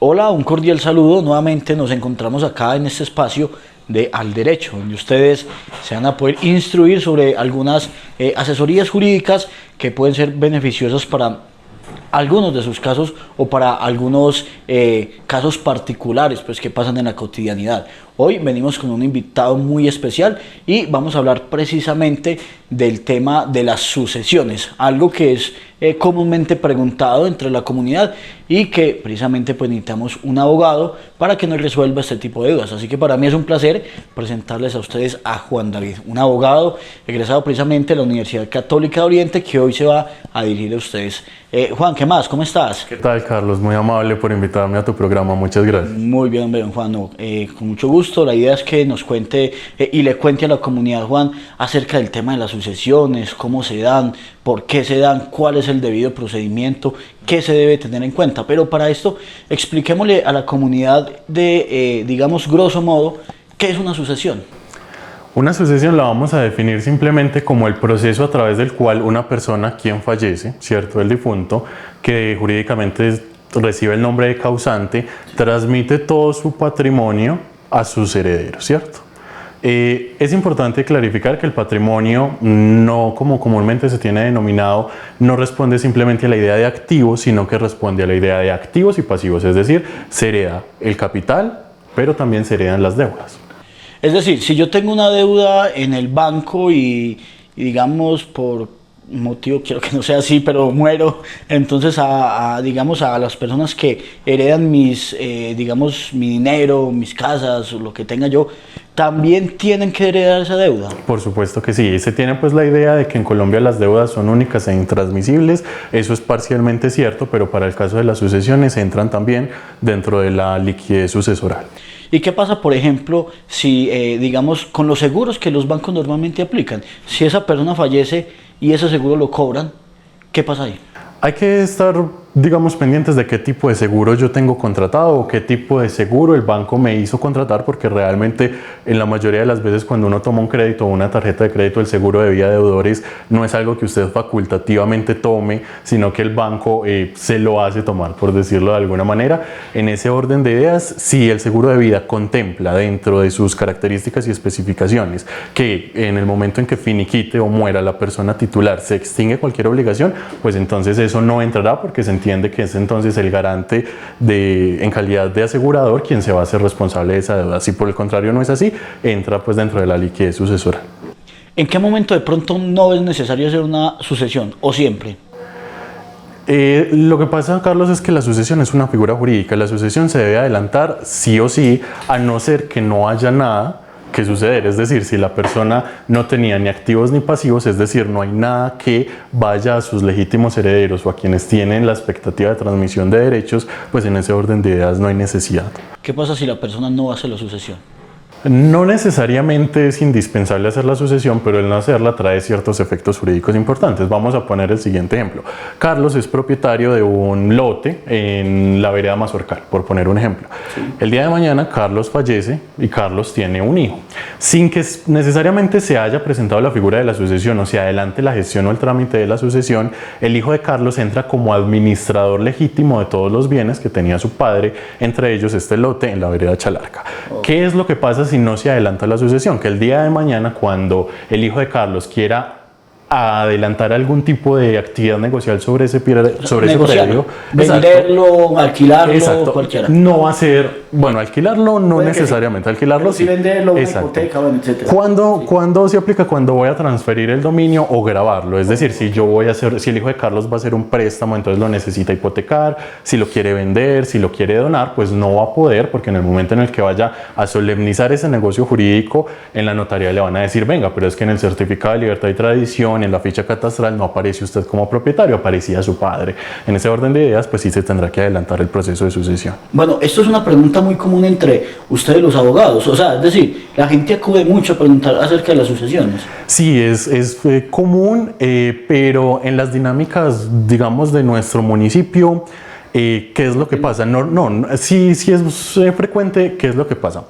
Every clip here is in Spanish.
Hola, un cordial saludo. Nuevamente nos encontramos acá en este espacio de Al Derecho, donde ustedes se van a poder instruir sobre algunas asesorías jurídicas que pueden ser beneficiosas para algunos de sus casos o para algunos casos particulares pues, que pasan en la cotidianidad. Hoy venimos con un invitado muy especial y vamos a hablar precisamente del tema de las sucesiones, algo que es comúnmente preguntado entre la comunidad y que precisamente pues necesitamos un abogado para que nos resuelva este tipo de dudas. Así que para mí es un placer presentarles a ustedes a Juan David, un abogado egresado precisamente de la Universidad Católica de Oriente, que hoy se va a dirigir a ustedes. Juan, ¿qué más? ¿Cómo estás? ¿Qué tal, Carlos? Muy amable por invitarme a tu programa, muchas gracias. Muy bien, Juan, no, con mucho gusto. La idea es que nos cuente y le cuente a la comunidad, Juan, acerca del tema de las sucesiones, cómo se dan, por qué se dan, cuál es el debido procedimiento, qué se debe tener en cuenta. Pero para esto, expliquémosle a la comunidad digamos, grosso modo, ¿qué es una sucesión? Una sucesión la vamos a definir simplemente como el proceso a través del cual una persona, quien fallece, ¿cierto?, el difunto, que jurídicamente recibe el nombre de causante, transmite todo su patrimonio a sus herederos, ¿cierto? Es importante clarificar que el patrimonio, no como comúnmente se tiene denominado, no responde simplemente a la idea de activos, sino que responde a la idea de activos y pasivos, es decir, se hereda el capital, pero también se heredan las deudas. Es decir, si yo tengo una deuda en el banco y digamos por motivo, quiero que no sea así, pero muero, entonces digamos a las personas que heredan digamos, mi dinero, mis casas, lo que tenga yo, ¿también tienen que heredar esa deuda? Por supuesto que sí. Se tiene pues la idea de que en Colombia las deudas son únicas e intransmisibles. Eso es parcialmente cierto, pero para el caso de las sucesiones entran también dentro de la liquidez sucesoral. ¿Y qué pasa, por ejemplo, si, digamos, con los seguros que los bancos normalmente aplican? Si esa persona fallece y ese seguro lo cobran, ¿qué pasa ahí? Hay que estar, digamos, pendientes de qué tipo de seguro yo tengo contratado o qué tipo de seguro el banco me hizo contratar, porque realmente en la mayoría de las veces cuando uno toma un crédito o una tarjeta de crédito, el seguro de vida de deudores no es algo que usted facultativamente tome, sino que el banco se lo hace tomar, por decirlo de alguna manera. En ese orden de ideas, si el seguro de vida contempla dentro de sus características y especificaciones que en el momento en que finiquite o muera la persona titular se extingue cualquier obligación, pues entonces eso no entrará, porque se entiende que es entonces el garante en calidad de asegurador quien se va a hacer responsable de esa deuda. Si por el contrario no es así, entra pues dentro de la liquidez sucesoral. ¿En qué momento de pronto no es necesario hacer una sucesión o siempre? Lo que pasa, Carlos, es que la sucesión es una figura jurídica. La sucesión se debe adelantar sí o sí, a no ser que no haya nada que suceder, es decir, si la persona no tenía ni activos ni pasivos, es decir, no hay nada que vaya a sus legítimos herederos o a quienes tienen la expectativa de transmisión de derechos, pues en ese orden de ideas no hay necesidad. ¿Qué pasa si la persona no hace la sucesión? No necesariamente es indispensable hacer la sucesión, pero el no hacerla trae ciertos efectos jurídicos importantes. Vamos a poner el siguiente ejemplo. Carlos es propietario de un lote en la vereda Mazorcal, por poner un ejemplo. Sí. El día de mañana Carlos fallece y Carlos tiene un hijo. Sin que necesariamente se haya presentado la figura de la sucesión o se adelante la gestión o el trámite de la sucesión, el hijo de Carlos entra como administrador legítimo de todos los bienes que tenía su padre, entre ellos este lote en la vereda Chalarca. ¿Qué es lo que pasa si no se adelanta la sucesión? Que el día de mañana, cuando el hijo de Carlos quiera adelantar algún tipo de actividad negocial sobre ese predio, venderlo, alquilarlo, exacto, cualquiera. No va a ser, bueno, alquilarlo no puede necesariamente, alquilarlo sí. Venderlo, una hipoteca, bueno, etc. ¿Cuándo se aplica? Cuando voy a transferir el dominio o grabarlo. Es decir, si el hijo de Carlos va a hacer un préstamo, entonces lo necesita hipotecar, si lo quiere vender, si lo quiere donar, pues no va a poder, porque en el momento en el que vaya a solemnizar ese negocio jurídico, en la notaría le van a decir, venga, pero es que en el certificado de libertad y tradición, en la ficha catastral, no aparece usted como propietario, aparecía su padre. En ese orden de ideas, pues sí se tendrá que adelantar el proceso de sucesión. Bueno, esto es una pregunta muy común entre ustedes los abogados, o sea, es decir, la gente acude mucho a preguntar acerca de las sucesiones. Sí, es común, pero en las dinámicas, digamos, de nuestro municipio, ¿qué es lo que pasa? Sí es frecuente. ¿Qué es lo que pasa?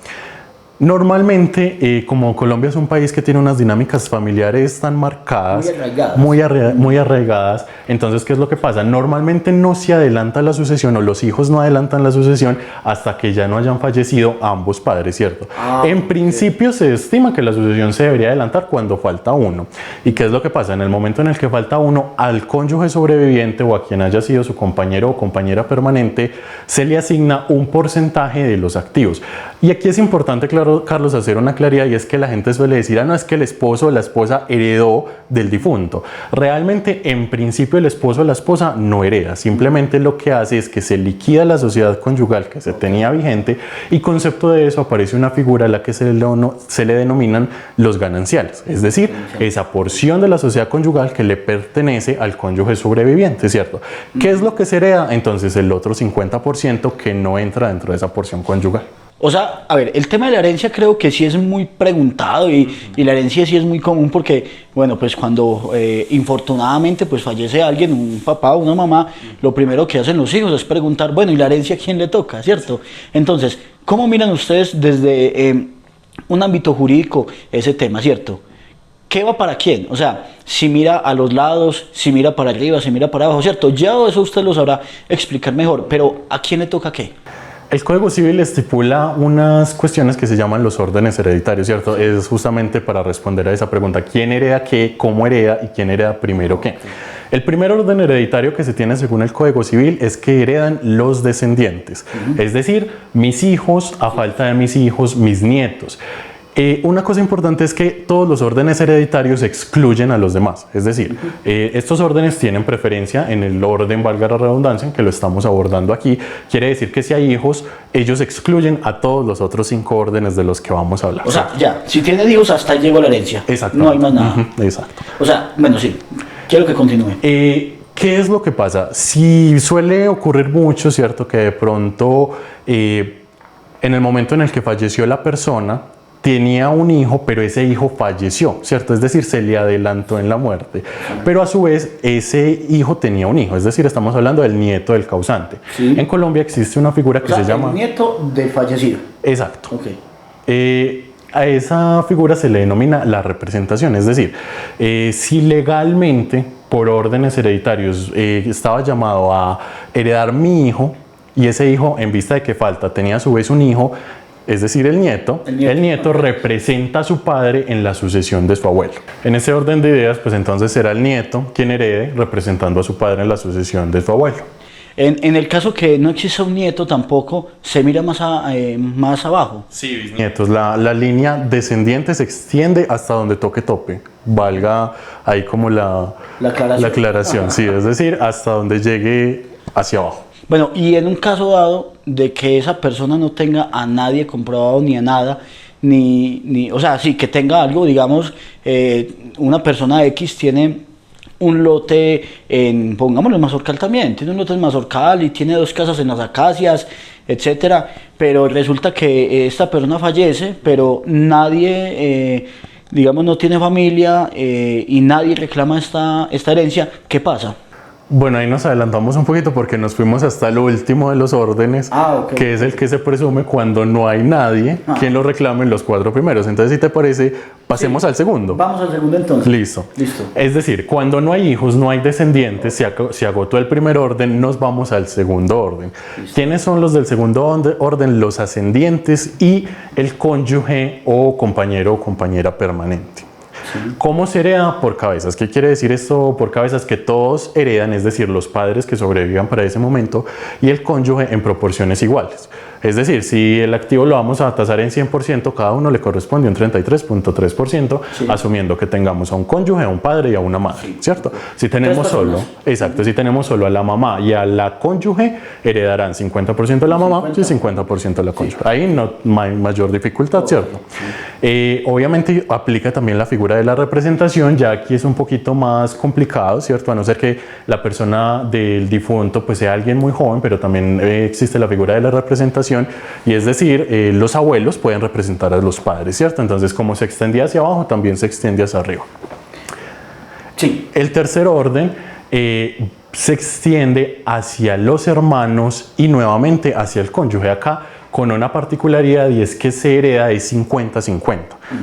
Normalmente, como Colombia es un país que tiene unas dinámicas familiares tan marcadas, muy arraigadas, entonces, ¿qué es lo que pasa? Normalmente no se adelanta la sucesión, o los hijos no adelantan la sucesión hasta que ya no hayan fallecido ambos padres, ¿cierto? En principio se estima que la sucesión se debería adelantar cuando falta uno. ¿Y qué es lo que pasa? En el momento en el que falta uno, al cónyuge sobreviviente o a quien haya sido su compañero o compañera permanente, se le asigna un porcentaje de los activos. Y aquí es importante, claro, Carlos, hacer una claridad, y es que la gente suele decir, no, es que el esposo o la esposa heredó del difunto. Realmente, en principio, el esposo o la esposa no hereda, simplemente lo que hace es que se liquida la sociedad conyugal que se tenía vigente, y concepto de eso aparece una figura a la que se le denominan los gananciales, es decir, esa porción de la sociedad conyugal que le pertenece al cónyuge sobreviviente, ¿cierto? ¿Qué es lo que se hereda? Entonces, el otro 50% que no entra dentro de esa porción conyugal. O sea, a ver, el tema de la herencia creo que sí es muy preguntado y la herencia sí es muy común porque, bueno, pues cuando infortunadamente pues fallece alguien, un papá o una mamá, lo primero que hacen los hijos es preguntar, bueno, ¿y la herencia a quién le toca, cierto? Entonces, ¿cómo miran ustedes desde un ámbito jurídico ese tema, cierto? ¿Qué va para quién? O sea, si mira a los lados, si mira para arriba, si mira para abajo, cierto, ya eso usted lo sabrá explicar mejor, pero ¿a quién le toca qué? El Código Civil estipula unas cuestiones que se llaman los órdenes hereditarios, ¿cierto? Es justamente para responder a esa pregunta, ¿quién hereda qué, cómo hereda y quién hereda primero qué? El primer orden hereditario que se tiene según el Código Civil es que heredan los descendientes, es decir, mis hijos, a falta de mis hijos, mis nietos. Una cosa importante es que todos los órdenes hereditarios excluyen a los demás, es decir, estos órdenes tienen preferencia en el orden, valga la redundancia, en que lo estamos abordando aquí. Quiere decir que si hay hijos, ellos excluyen a todos los otros 5 órdenes de los que vamos a hablar. O sea, ya, si tienen hijos, hasta ahí llegó la herencia. Exacto. No hay más nada. Exacto. O sea, bueno, sí, quiero que continúe. ¿Qué es lo que pasa? Si suele ocurrir mucho, ¿cierto? Que de pronto, en el momento en el que falleció la persona, tenía un hijo, pero ese hijo falleció, ¿cierto? Es decir, se le adelantó en la muerte. Pero a su vez, ese hijo tenía un hijo, es decir, estamos hablando del nieto del causante. Sí. En Colombia existe una figura que se llama... el nieto del fallecido. Exacto. Okay. A esa figura se le denomina la representación, es decir, si legalmente, por órdenes hereditarios, estaba llamado a heredar mi hijo, y ese hijo, en vista de que falta, tenía a su vez un hijo, es decir, el nieto representa a su padre en la sucesión de su abuelo. En ese orden de ideas, pues entonces será el nieto quien herede representando a su padre en la sucesión de su abuelo. En el caso que no exista un nieto tampoco, ¿se mira más abajo? Sí, bisnietos. La línea descendiente se extiende hasta donde toque tope. Valga ahí como la aclaración, sí, es decir, hasta donde llegue hacia abajo. Bueno, y en un caso dado de que esa persona no tenga a nadie comprobado ni a nada, o sea, sí, que tenga algo, digamos, una persona X tiene un lote pongámoslo, en Mazorcal también, tiene un lote en Mazorcal y tiene 2 casas en las Acacias, etcétera, pero resulta que esta persona fallece, pero nadie, digamos, no tiene familia y nadie reclama esta herencia, ¿qué pasa? Bueno, ahí nos adelantamos un poquito porque nos fuimos hasta el último de los órdenes, que es el que se presume cuando no hay nadie quien lo reclame en los 4 primeros. Entonces, si te parece, pasemos al segundo. Vamos al segundo entonces. Listo. Es decir, cuando no hay hijos, no hay descendientes, se agotó el primer orden, nos vamos al segundo orden. Listo. ¿Quiénes son los del segundo orden? Los ascendientes y el cónyuge o compañero o compañera permanente. ¿Cómo se hereda? Por cabezas. ¿Qué quiere decir esto por cabezas? Que todos heredan, es decir, los padres que sobrevivan para ese momento y el cónyuge en proporciones iguales. Es decir, si el activo lo vamos a tasar en 100%, cada uno le corresponde un 33.3%, asumiendo que tengamos a un cónyuge, a un padre y a una madre, ¿cierto? Si tenemos si tenemos solo a la mamá y a la cónyuge, heredarán 50% a la mamá y 50% a la cónyuge. Ahí no hay mayor dificultad, ¿cierto? Obviamente aplica también la figura de la representación, ya aquí es un poquito más complicado, ¿cierto? A no ser que la persona del difunto pues sea alguien muy joven, pero también existe la figura de la representación, y es decir, los abuelos pueden representar a los padres, ¿cierto? Entonces, como se extendía hacia abajo, también se extiende hacia arriba. Sí. El tercer orden se extiende hacia los hermanos y nuevamente hacia el cónyuge. Acá con una particularidad, y es que se hereda es 50-50.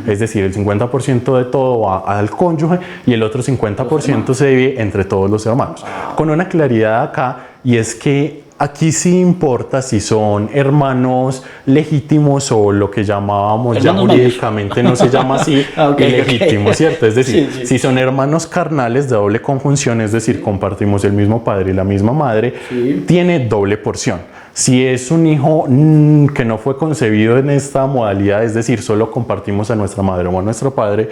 Es decir, el 50% de todo va al cónyuge y el otro 50% se divide entre todos los hermanos. Con una claridad acá, y es que aquí sí importa si son hermanos legítimos o lo que llamábamos hermanos ya jurídicamente no se llama así, ilegítimos, ¿cierto? Es decir, si son hermanos carnales de doble conjunción, es decir, compartimos el mismo padre y la misma madre, tiene doble porción. Si es un hijo que no fue concebido en esta modalidad, es decir, solo compartimos a nuestra madre o a nuestro padre,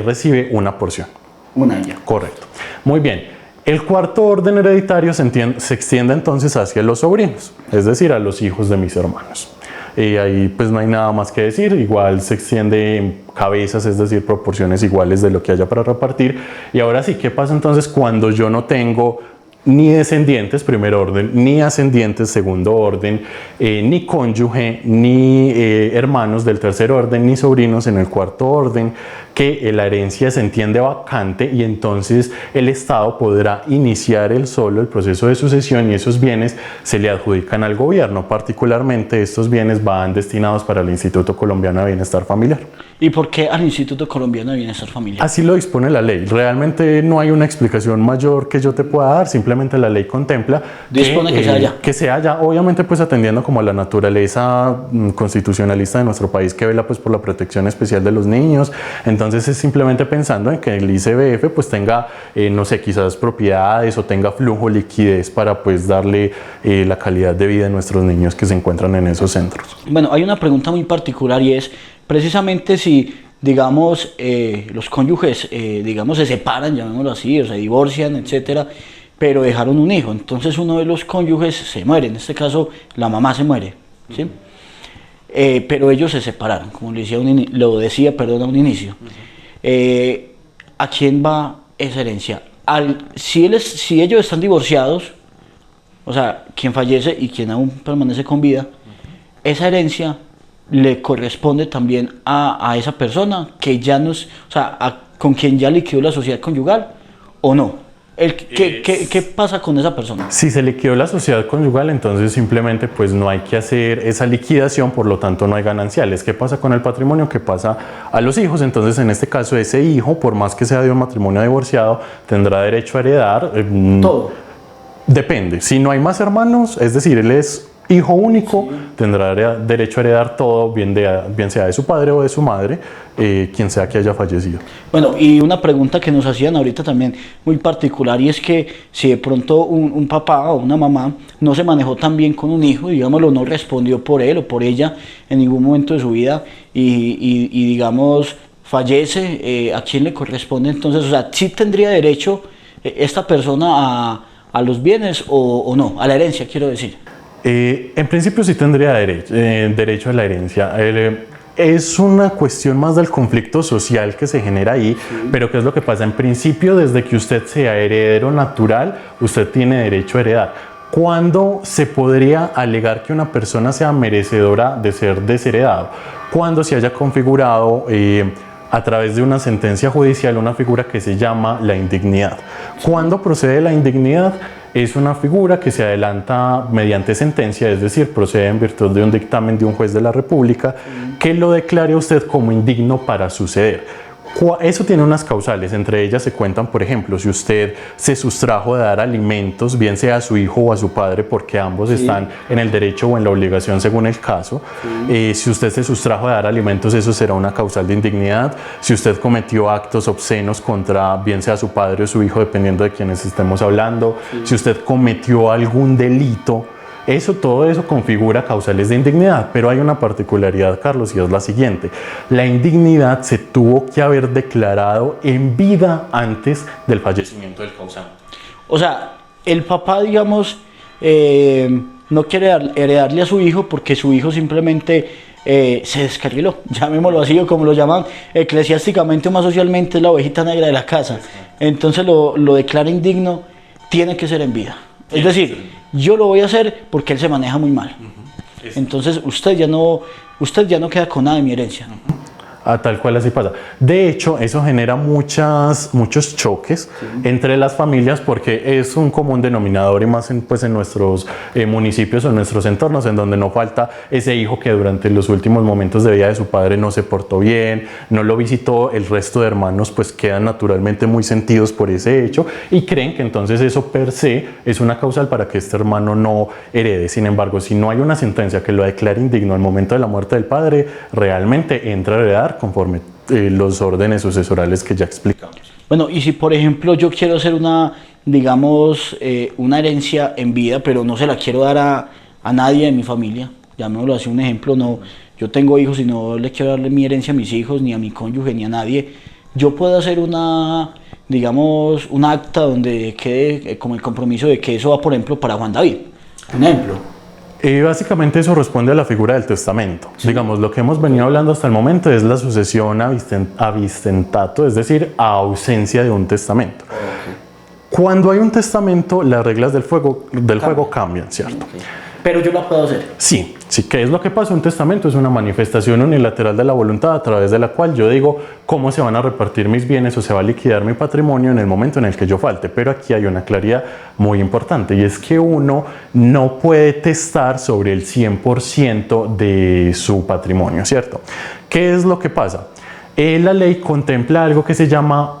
recibe una porción. Una ya. Correcto. Muy bien. El cuarto orden hereditario se extiende entonces hacia los sobrinos, es decir, a los hijos de mis hermanos. Ahí pues no hay nada más que decir, igual se extiende en cabezas, es decir, proporciones iguales de lo que haya para repartir. Y ahora sí, ¿qué pasa entonces cuando yo no tengo ni descendientes, primer orden, ni ascendientes, segundo orden, ni cónyuge, ni hermanos del tercer orden, ni sobrinos en el cuarto orden, que la herencia se entiende vacante y entonces el Estado podrá iniciar él solo el proceso de sucesión y esos bienes se le adjudican al gobierno? Particularmente estos bienes van destinados para el Instituto Colombiano de Bienestar Familiar. ¿Y por qué al Instituto Colombiano de Bienestar Familiar? Así lo dispone la ley. Realmente no hay una explicación mayor que yo te pueda dar, simplemente la ley contempla que sea allá, obviamente pues atendiendo como a la naturaleza constitucionalista de nuestro país, que vela pues por la protección especial de los niños. Entonces es simplemente pensando en que el ICBF pues tenga, no sé, quizás propiedades o tenga flujo, liquidez para pues darle la calidad de vida a nuestros niños que se encuentran en esos centros. Bueno, hay una pregunta muy particular y es precisamente si, digamos, los cónyuges, digamos, se separan, llamémoslo así, o se divorcian, etcétera, pero dejaron un hijo. Entonces uno de los cónyuges se muere, en este caso la mamá se muere, ¿sí? Pero ellos se separaron, como lo decía, perdón, a un inicio. ¿A quién va esa herencia? Si ellos están divorciados, o sea, quien fallece y quien aún permanece con vida, esa herencia le corresponde también a esa persona que ya no es, o sea, con quien ya liquidó la sociedad conyugal, ¿o no? ¿Qué pasa con esa persona? Si se liquidó la sociedad conyugal, entonces simplemente pues no hay que hacer esa liquidación, por lo tanto no hay gananciales. ¿Qué pasa con el patrimonio? ¿Qué pasa a los hijos? Entonces en este caso ese hijo, por más que sea de un matrimonio divorciado, tendrá derecho a heredar todo. Depende. Si no hay más hermanos, es decir, él es hijo único, tendrá derecho a heredar todo, bien sea de su padre o de su madre, quien sea que haya fallecido. Bueno, y una pregunta que nos hacían ahorita también muy particular, y es que si de pronto un papá o una mamá no se manejó tan bien con un hijo, digámoslo, no respondió por él o por ella en ningún momento de su vida y digamos fallece, ¿a quién le corresponde entonces? O sea, ¿sí tendría derecho esta persona a los bienes o no? A la herencia, quiero decir. En principio sí tendría derecho a la herencia. Es una cuestión más del conflicto social que se genera ahí, pero ¿qué es lo que pasa? En principio, desde que usted sea heredero natural, usted tiene derecho a heredar. ¿Cuándo se podría alegar que una persona sea merecedora de ser desheredado? Cuando se haya configurado a través de una sentencia judicial una figura que se llama la indignidad. ¿Cuándo procede la indignidad? Es una figura que se adelanta mediante sentencia, es decir, procede en virtud de un dictamen de un juez de la República que lo declare a usted como indigno para suceder. Eso tiene unas causales, entre ellas se cuentan, por ejemplo, si usted se sustrajo de dar alimentos, bien sea a su hijo o a su padre, porque ambos están en el derecho o en la obligación según el caso. Si usted se sustrajo de dar alimentos, eso será una causal de indignidad. Si usted cometió actos obscenos contra bien sea su padre o su hijo, dependiendo de quienes estemos hablando. Si usted cometió algún delito, todo eso configura causales de indignidad, pero hay una particularidad, Carlos, y es la siguiente: la indignidad se tuvo que haber declarado en vida antes del fallecimiento del causante. O sea, el papá, digamos, no quiere heredarle a su hijo porque su hijo simplemente se descarriló, llamémoslo así, o como lo llaman eclesiásticamente o más socialmente, es la ovejita negra de la casa. Entonces lo declara indigno, tiene que ser en vida. Es decir, yo lo voy a hacer porque él se maneja muy mal. Entonces usted ya no queda con nada de mi herencia. Tal cual así pasa. De hecho, eso genera muchos choques entre las familias porque es un común denominador y más pues en nuestros municipios o en nuestros entornos en donde no falta ese hijo que durante los últimos momentos de vida de su padre no se portó bien, no lo visitó, el resto de hermanos pues quedan naturalmente muy sentidos por ese hecho y creen que entonces eso per se es una causal para que este hermano no herede. Sin embargo, si no hay una sentencia que lo declare indigno al momento de la muerte del padre, realmente entra a heredar conforme los órdenes sucesorales que ya explicamos. Bueno, y si por ejemplo yo quiero hacer una, digamos, una herencia en vida, pero no se la quiero dar a nadie de mi familia, llamémoslo así un ejemplo, no, yo tengo hijos y no le quiero darle mi herencia a mis hijos, ni a mi cónyuge, ni a nadie, yo puedo hacer una, digamos, un acta donde quede como el compromiso de que eso va, por ejemplo, para Juan David, un ejemplo. Básicamente eso responde a la figura del testamento. Sí. Digamos, lo que hemos venido hablando hasta el momento es la sucesión avistentato, es decir, a ausencia de un testamento. Okay. Cuando hay un testamento, las reglas del juego cambian, ¿cierto? Okay. Pero yo la puedo hacer. Sí, sí. ¿Qué es lo que pasa? Un testamento es una manifestación unilateral de la voluntad a través de la cual yo digo cómo se van a repartir mis bienes o se va a liquidar mi patrimonio en el momento en el que yo falte. Pero aquí hay una claridad muy importante y es que uno no puede testar sobre el 100% de su patrimonio, ¿cierto? ¿Qué es lo que pasa? La ley contempla algo que se llama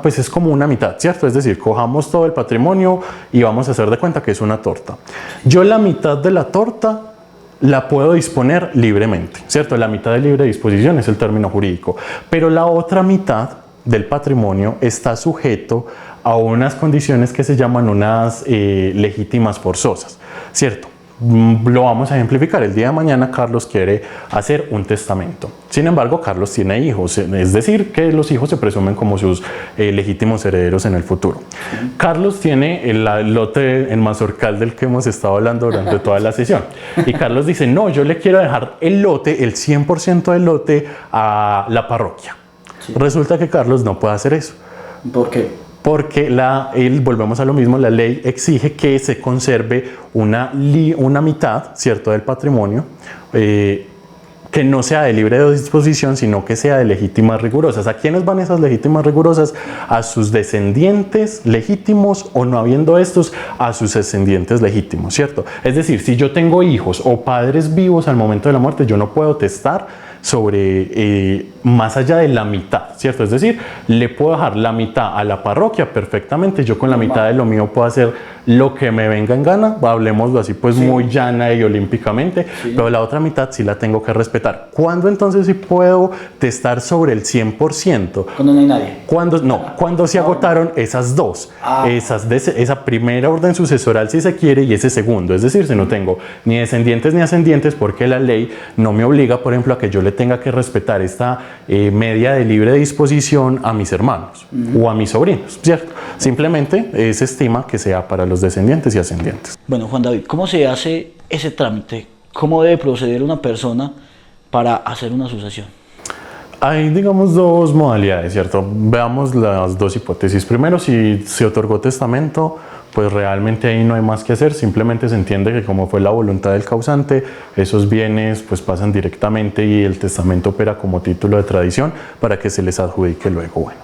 pues es como una mitad, ¿cierto? Es decir, cojamos todo el patrimonio y vamos a hacer de cuenta que es una torta. Yo la mitad de la torta la puedo disponer libremente, ¿cierto? La mitad de libre disposición es el término jurídico, pero la otra mitad del patrimonio está sujeto a unas condiciones que se llaman unas legítimas forzosas, ¿cierto? Lo vamos a ejemplificar. El día de mañana Carlos quiere hacer un testamento. Sin embargo, Carlos tiene hijos, es decir, que los hijos se presumen como sus legítimos herederos en el futuro. Carlos tiene el lote en Mazorcal del que hemos estado hablando durante toda la sesión. Y Carlos dice, no, yo le quiero dejar el lote, el 100% del lote a la parroquia. Sí. Resulta que Carlos no puede hacer eso. ¿Por qué? Porque volvemos a lo mismo, la ley exige que se conserve una mitad, ¿cierto?, del patrimonio, que no sea de libre disposición, sino que sea de legítimas rigurosas. ¿A quiénes van esas legítimas rigurosas? A sus descendientes legítimos o, no habiendo estos, a sus descendientes legítimos, ¿cierto? Es decir, si yo tengo hijos o padres vivos al momento de la muerte, yo no puedo testar sobre más allá de la mitad, ¿cierto? Es decir, le puedo dejar la mitad a la parroquia perfectamente, yo con la mitad de lo mío puedo hacer lo que me venga en gana, hablemoslo así pues sí, muy llana y olímpicamente, sí, pero la otra mitad sí la tengo que respetar. ¿Cuándo entonces sí puedo testar sobre el 100%? Cuando no hay nadie. Cuando se agotaron esas dos, esa primera orden sucesoral si se quiere y ese segundo, es decir, si no tengo ni descendientes ni ascendientes porque la ley no me obliga, por ejemplo, a que yo le tenga que respetar esta media de libre disposición a mis hermanos o a mis sobrinos, ¿cierto? Simplemente se estima que sea para los descendientes y ascendientes. Bueno, Juan David, ¿cómo se hace ese trámite? ¿Cómo debe proceder una persona para hacer una sucesión? Hay, digamos, dos modalidades, ¿cierto? Veamos las dos hipótesis. Primero, si se otorgó testamento, pues realmente ahí no hay más que hacer, simplemente se entiende que como fue la voluntad del causante, esos bienes pues pasan directamente y el testamento opera como título de tradición para que se les adjudique luego. Bueno.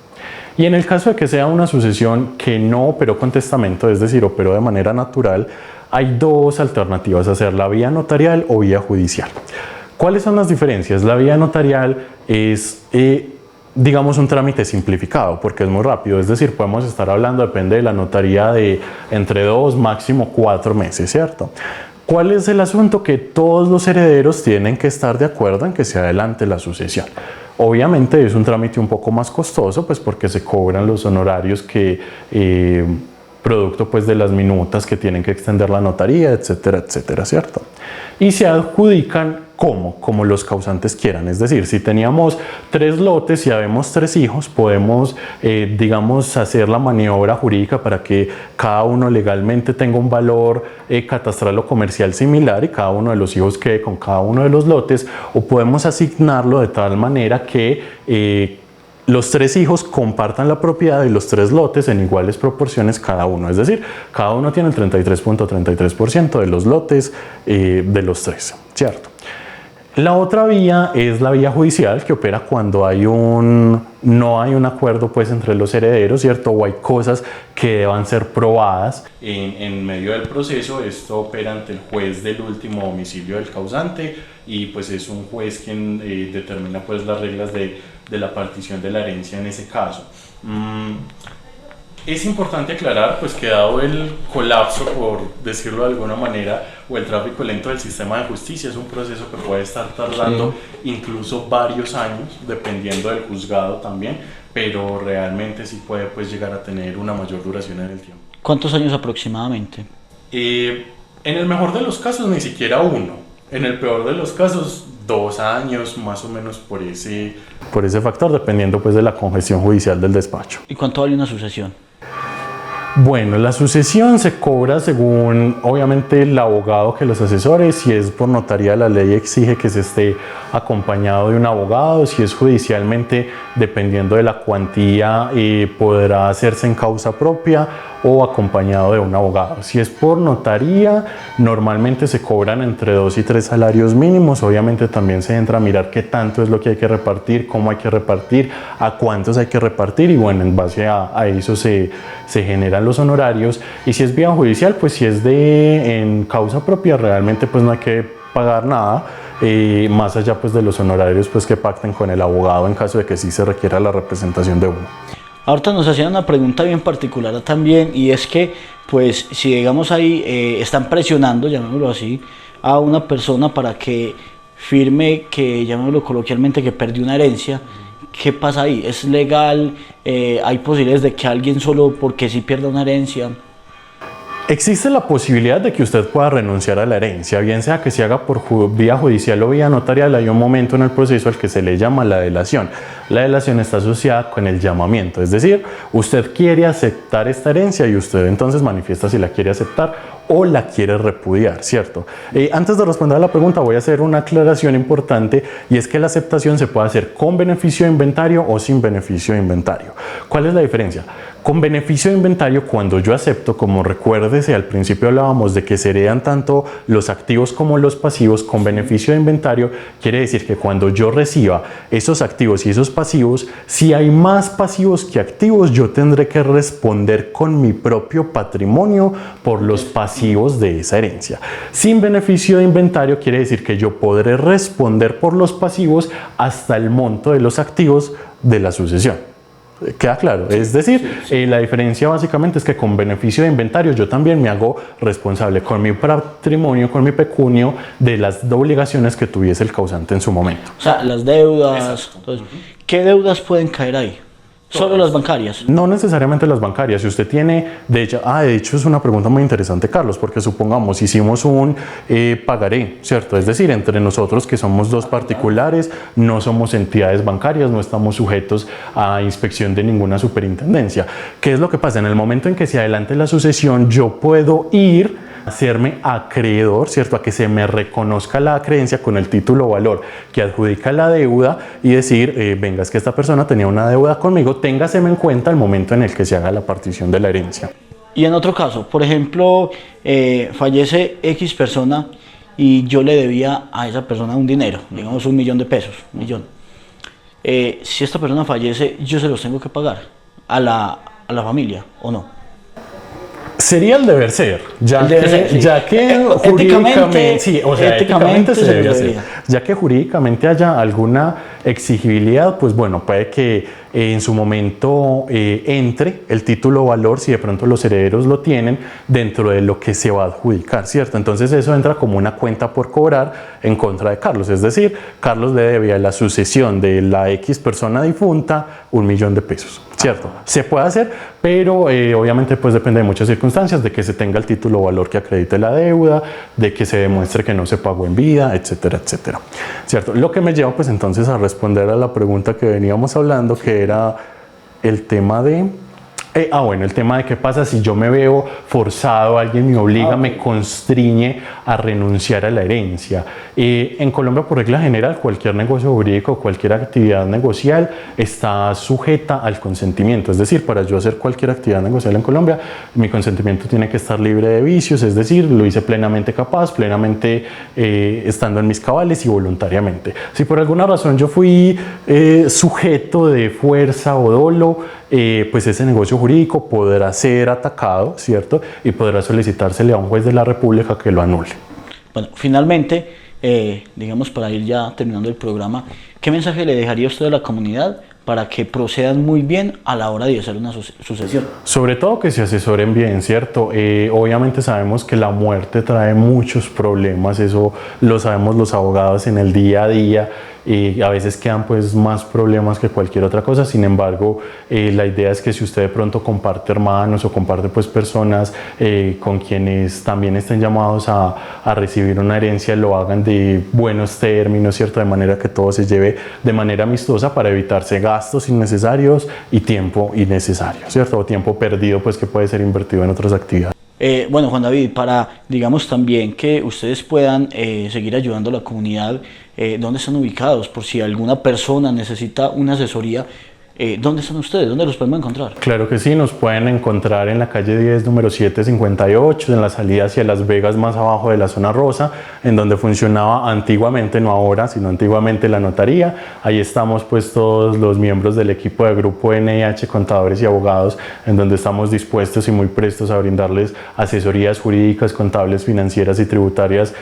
Y en el caso de que sea una sucesión que no operó con testamento, es decir, operó de manera natural, hay dos alternativas, hacer la vía notarial o vía judicial. ¿Cuáles son las diferencias? La vía notarial es digamos un trámite simplificado porque es muy rápido, es decir, podemos estar hablando, depende de la notaría, de entre 2, máximo 4 meses, ¿cierto? ¿Cuál es el asunto? Que todos los herederos tienen que estar de acuerdo en que se adelante la sucesión. Obviamente es un trámite un poco más costoso, pues porque se cobran los honorarios que producto pues de las minutas que tienen que extender la notaría, etcétera, etcétera, ¿cierto? Y se adjudican como los causantes quieran, es decir, si teníamos 3 lotes y habemos 3 hijos, podemos, digamos, hacer la maniobra jurídica para que cada uno legalmente tenga un valor catastral o comercial similar y cada uno de los hijos quede con cada uno de los lotes, o podemos asignarlo de tal manera que los 3 hijos compartan la propiedad de los 3 lotes en iguales proporciones cada uno, es decir, cada uno tiene el 33.33% de los lotes de los 3, ¿cierto? La otra vía es la vía judicial, que opera cuando no hay un acuerdo pues entre los herederos, ¿cierto? O hay cosas que deban ser probadas. En medio del proceso, esto opera ante el juez del último domicilio del causante y pues es un juez quien determina pues las reglas de la partición de la herencia en ese caso. Es importante aclarar pues que dado el colapso, por decirlo de alguna manera, o el tráfico lento del sistema de justicia, es un proceso que puede estar tardando incluso varios años, dependiendo del juzgado también, pero realmente sí puede pues llegar a tener una mayor duración en el tiempo. ¿Cuántos años aproximadamente? En el mejor de los casos ni siquiera uno, en el peor de los casos 2 años más o menos por ese factor, dependiendo pues de la congestión judicial del despacho. ¿Y cuánto vale una sucesión? Bueno, la sucesión se cobra según, obviamente, el abogado que los asesore. Si es por notaría, la ley exige que se esté acompañado de un abogado. Si es judicialmente, dependiendo de la cuantía, podrá hacerse en causa propia o acompañado de un abogado. Si es por notaría, normalmente se cobran entre 2 y 3 salarios mínimos. Obviamente también se entra a mirar qué tanto es lo que hay que repartir, cómo hay que repartir, a cuántos hay que repartir y bueno, en base a eso se generan los honorarios. Y si es vía judicial, pues si es en causa propia, realmente pues no hay que pagar nada, más allá pues de los honorarios pues que pacten con el abogado en caso de que sí se requiera la representación de uno. Ahorita nos hacían una pregunta bien particular también, y es que, pues, si digamos ahí están presionando, llamémoslo así, a una persona para que firme, que llamémoslo coloquialmente, que perdió una herencia, ¿qué pasa ahí? ¿Es legal? ¿Hay posibilidades de que alguien solo porque sí pierda una herencia? Existe la posibilidad de que usted pueda renunciar a la herencia, bien sea que se haga por vía judicial o vía notarial. Hay un momento en el proceso al que se le llama la delación. La delación está asociada con el llamamiento, es decir, usted quiere aceptar esta herencia y usted entonces manifiesta si la quiere aceptar o la quiere repudiar, ¿cierto? Antes de responder a la pregunta voy a hacer una aclaración importante, y es que la aceptación se puede hacer con beneficio de inventario o sin beneficio de inventario. ¿Cuál es la diferencia? Con beneficio de inventario, cuando yo acepto, como recuérdese, al principio hablábamos de que se heredan tanto los activos como los pasivos. Con beneficio de inventario quiere decir que cuando yo reciba esos activos y esos pasivos, si hay más pasivos que activos, yo tendré que responder con mi propio patrimonio por los pasivos de esa herencia. Sin beneficio de inventario quiere decir que yo podré responder por los pasivos hasta el monto de los activos de la sucesión. ¿Queda claro? Es decir, la diferencia básicamente es que con beneficio de inventario yo también me hago responsable con mi patrimonio, con mi pecunio, de las obligaciones que tuviese el causante en su momento. O sea, las deudas. Entonces, ¿qué deudas pueden caer ahí? ¿Solo las bancarias? No necesariamente las bancarias. Si usted tiene, de hecho es una pregunta muy interesante, Carlos, porque supongamos hicimos un pagaré, ¿cierto? Es decir, entre nosotros que somos dos particulares, no somos entidades bancarias, no estamos sujetos a inspección de ninguna superintendencia. ¿Qué es lo que pasa? En el momento en que se adelante la sucesión, yo puedo ir hacerme acreedor, ¿cierto? A que se me reconozca la creencia con el título o valor que adjudica la deuda y decir, venga, es que esta persona tenía una deuda conmigo, téngaseme en cuenta al momento en el que se haga la partición de la herencia. Y en otro caso, por ejemplo, fallece X persona y yo le debía a esa persona un dinero, digamos $1.000.000, si esta persona fallece, ¿yo se los tengo que pagar a la familia o no? Sería el deber ser, ya que jurídicamente, sí, o sea, éticamente se debería hacer. Ya que jurídicamente haya alguna exigibilidad, pues bueno, puede que en su momento entre el título o valor, si de pronto los herederos lo tienen, dentro de lo que se va a adjudicar, ¿cierto? Entonces eso entra como una cuenta por cobrar en contra de Carlos, es decir, Carlos le debía a la sucesión de la X persona difunta $1.000.000, ¿cierto? Se puede hacer, pero obviamente pues depende de muchas circunstancias, de que se tenga el título o valor que acredite la deuda, de que se demuestre que no se pagó en vida, etcétera, etcétera, ¿cierto? Lo que me lleva pues entonces a responder a la pregunta que veníamos hablando, que era el tema de Bueno, el tema de qué pasa si yo me veo forzado, alguien me obliga, me constriñe a renunciar a la herencia. En Colombia, por regla general, cualquier negocio jurídico, cualquier actividad negocial está sujeta al consentimiento. Es decir, para yo hacer cualquier actividad negocial en Colombia, mi consentimiento tiene que estar libre de vicios, es decir, lo hice plenamente capaz, plenamente estando en mis cabales y voluntariamente. Si por alguna razón yo fui sujeto de fuerza o dolo, pues ese negocio jurídico podrá ser atacado, ¿cierto? Y podrá solicitársele a un juez de la República que lo anule. Bueno, finalmente, digamos, para ir ya terminando el programa, ¿qué mensaje le dejaría usted a la comunidad para que procedan muy bien a la hora de hacer una sucesión? Sobre todo que se asesoren bien, ¿cierto? Obviamente sabemos que la muerte trae muchos problemas, eso lo sabemos los abogados en el día a día, y a veces quedan pues más problemas que cualquier otra cosa. Sin embargo, la idea es que si usted de pronto comparte hermanos o comparte pues personas con quienes también estén llamados a recibir una herencia, lo hagan de buenos términos, ¿cierto? De manera que todo se lleve de manera amistosa para evitarse gastos innecesarios y tiempo innecesario, ¿cierto? O tiempo perdido pues que puede ser invertido en otras actividades. Bueno, Juan David, para, digamos, también que ustedes puedan seguir ayudando a la comunidad, ¿dónde están ubicados? Por si alguna persona necesita una asesoría, ¿dónde están ustedes? ¿Dónde los podemos encontrar? Claro que sí, nos pueden encontrar en la calle 10, número 758, en la salida hacia Las Vegas, más abajo de la zona rosa, en donde funcionaba antiguamente, no ahora, sino antiguamente la notaría. Ahí estamos pues todos los miembros del equipo de Grupo NIH, contadores y abogados, en donde estamos dispuestos y muy prestos a brindarles asesorías jurídicas, contables, financieras y tributarias,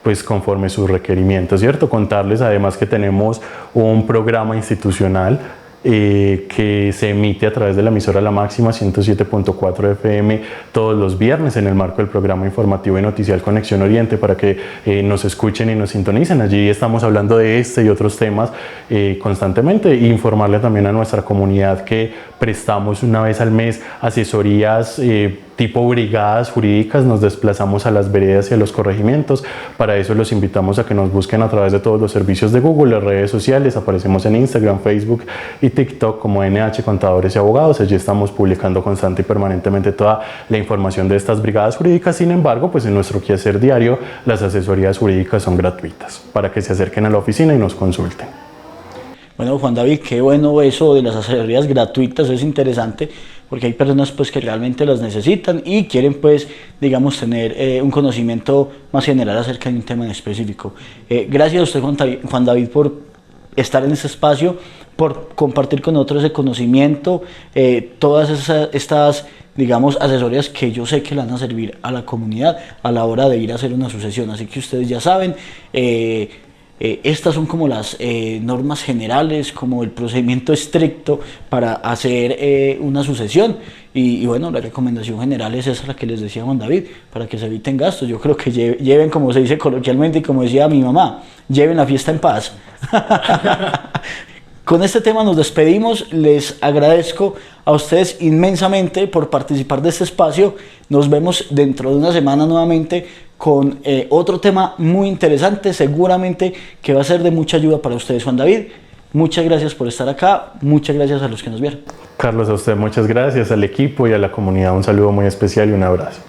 pues conforme sus requerimientos, ¿cierto? Contarles además que tenemos un programa institucional que se emite a través de la emisora La Máxima 107.4 FM todos los viernes en el marco del programa informativo y noticial Conexión Oriente, para que nos escuchen y nos sintonicen. Allí estamos hablando de este y otros temas constantemente, e informarle también a nuestra comunidad que prestamos una vez al mes asesorías tipo brigadas jurídicas. Nos desplazamos a las veredas y a los corregimientos. Para eso los invitamos a que nos busquen a través de todos los servicios de Google, las redes sociales. Aparecemos en Instagram, Facebook y TikTok como NH Contadores y Abogados. Allí estamos publicando constante y permanentemente toda la información de estas brigadas jurídicas. Sin embargo, pues en nuestro quehacer diario las asesorías jurídicas son gratuitas para que se acerquen a la oficina y nos consulten. Bueno, Juan David, qué bueno eso de las asesorías gratuitas, es interesante porque hay personas pues que realmente las necesitan y quieren pues, digamos, tener un conocimiento más general acerca de un tema en específico. Gracias a usted, Juan David, por estar en este espacio, por compartir con nosotros ese conocimiento, todas estas, digamos, asesorías que yo sé que le van a servir a la comunidad a la hora de ir a hacer una sucesión. Así que ustedes ya saben, estas son como las normas generales, como el procedimiento estricto para hacer una sucesión. Y bueno, la recomendación general es esa, la que les decía Juan David, para que se eviten gastos. Yo creo que lleven, como se dice coloquialmente y como decía mi mamá, lleven la fiesta en paz. Con este tema nos despedimos. Les agradezco a ustedes inmensamente por participar de este espacio. Nos vemos dentro de una semana nuevamente con otro tema muy interesante, seguramente que va a ser de mucha ayuda para ustedes. Juan David, muchas gracias por estar acá, muchas gracias a los que nos vieron. Carlos, a usted muchas gracias, al equipo y a la comunidad un saludo muy especial y un abrazo.